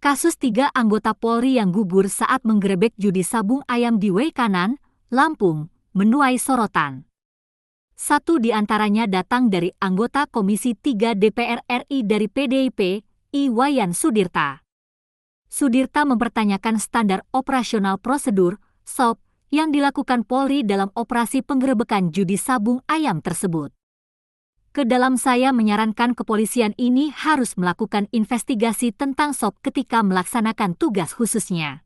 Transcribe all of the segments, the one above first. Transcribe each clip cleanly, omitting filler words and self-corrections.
Kasus 3 anggota Polri yang gugur saat menggerebek judi sabung ayam di Weikanan, Lampung, menuai sorotan. Satu di antaranya datang dari anggota Komisi 3 DPR RI dari PDIP, Iwayan Sudirta. Sudirta mempertanyakan standar operasional prosedur, SOP, yang dilakukan Polri dalam operasi penggerebekan judi sabung ayam tersebut. Ke dalam saya menyarankan kepolisian ini harus melakukan investigasi tentang SOP ketika melaksanakan tugas khususnya.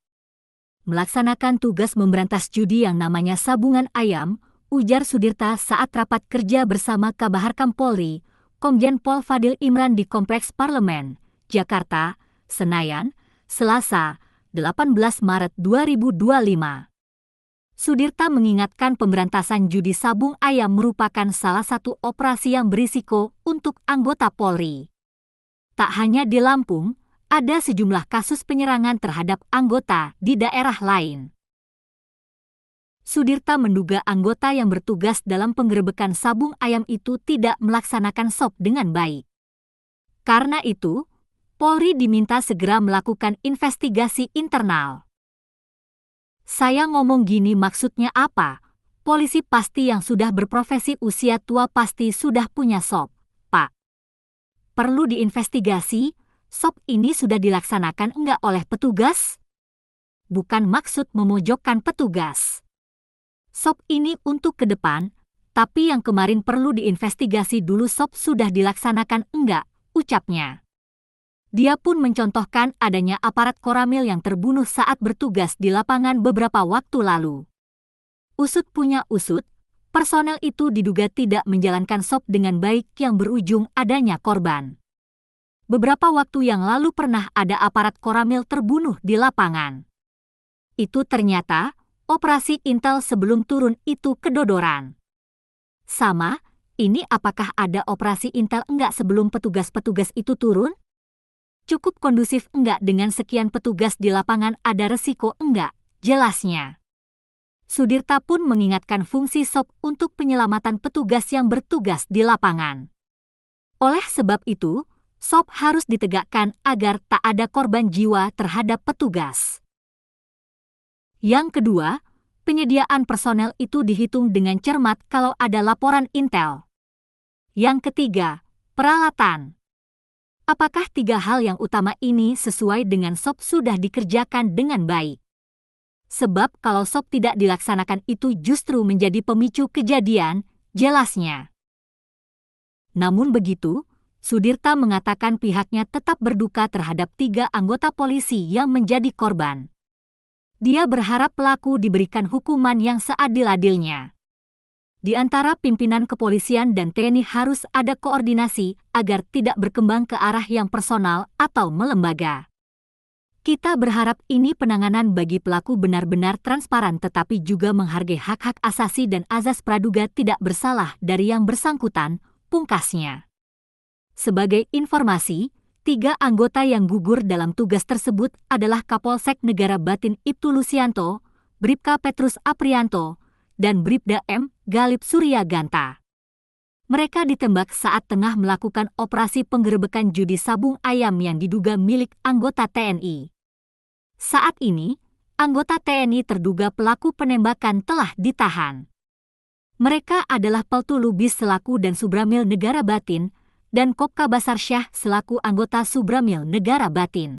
Melaksanakan tugas memberantas judi yang namanya sabungan ayam, ujar Sudirta saat rapat kerja bersama Kabaharkam Polri, Komjen Pol Fadil Imran di Kompleks Parlemen, Jakarta, Senayan, Selasa, 18 Maret 2025. Sudirta mengingatkan pemberantasan judi sabung ayam merupakan salah satu operasi yang berisiko untuk anggota Polri. Tak hanya di Lampung, ada sejumlah kasus penyerangan terhadap anggota di daerah lain. Sudirta menduga anggota yang bertugas dalam penggerebekan sabung ayam itu tidak melaksanakan SOP dengan baik. Karena itu, Polri diminta segera melakukan investigasi internal. Saya ngomong gini maksudnya apa? Polisi pasti yang sudah berprofesi usia tua pasti sudah punya SOP, Pak. Perlu diinvestigasi, SOP ini sudah dilaksanakan enggak oleh petugas? Bukan maksud memojokkan petugas. SOP ini untuk ke depan, tapi yang kemarin perlu diinvestigasi dulu SOP sudah dilaksanakan enggak, ucapnya. Dia pun mencontohkan adanya aparat Koramil yang terbunuh saat bertugas di lapangan beberapa waktu lalu. Usut punya usut, personel itu diduga tidak menjalankan SOP dengan baik yang berujung adanya korban. Beberapa waktu yang lalu pernah ada aparat Koramil terbunuh di lapangan. Itu ternyata operasi intel sebelum turun itu kedodoran. Sama, ini apakah ada operasi intel enggak sebelum petugas-petugas itu turun? Cukup kondusif enggak dengan sekian petugas di lapangan ada resiko enggak, jelasnya. Sudirta pun mengingatkan fungsi SOP untuk penyelamatan petugas yang bertugas di lapangan. Oleh sebab itu, SOP harus ditegakkan agar tak ada korban jiwa terhadap petugas. Yang kedua, penyediaan personel itu dihitung dengan cermat kalau ada laporan intel. Yang ketiga, peralatan. Apakah 3 hal yang utama ini sesuai dengan SOP sudah dikerjakan dengan baik? Sebab kalau SOP tidak dilaksanakan itu justru menjadi pemicu kejadian, jelasnya. Namun begitu, Sudirta mengatakan pihaknya tetap berduka terhadap 3 anggota polisi yang menjadi korban. Dia berharap pelaku diberikan hukuman yang seadil-adilnya. Di antara pimpinan kepolisian dan TNI harus ada koordinasi agar tidak berkembang ke arah yang personal atau melembaga. Kita berharap ini penanganan bagi pelaku benar-benar transparan tetapi juga menghargai hak-hak asasi dan azas praduga tidak bersalah dari yang bersangkutan, pungkasnya. Sebagai informasi, 3 anggota yang gugur dalam tugas tersebut adalah Kapolsek Negara Batin Ibtu Lusianto, Bribka Petrus Aprianto, dan Bribda M. Galib Suryaganta. Mereka ditembak saat tengah melakukan operasi penggerebekan judi sabung ayam yang diduga milik anggota TNI. Saat ini, anggota TNI terduga pelaku penembakan telah ditahan. Mereka adalah Peltu Lubis selaku dan Subramil Negara Batin, dan Kopka Basarsyah selaku anggota Subramil Negara Batin.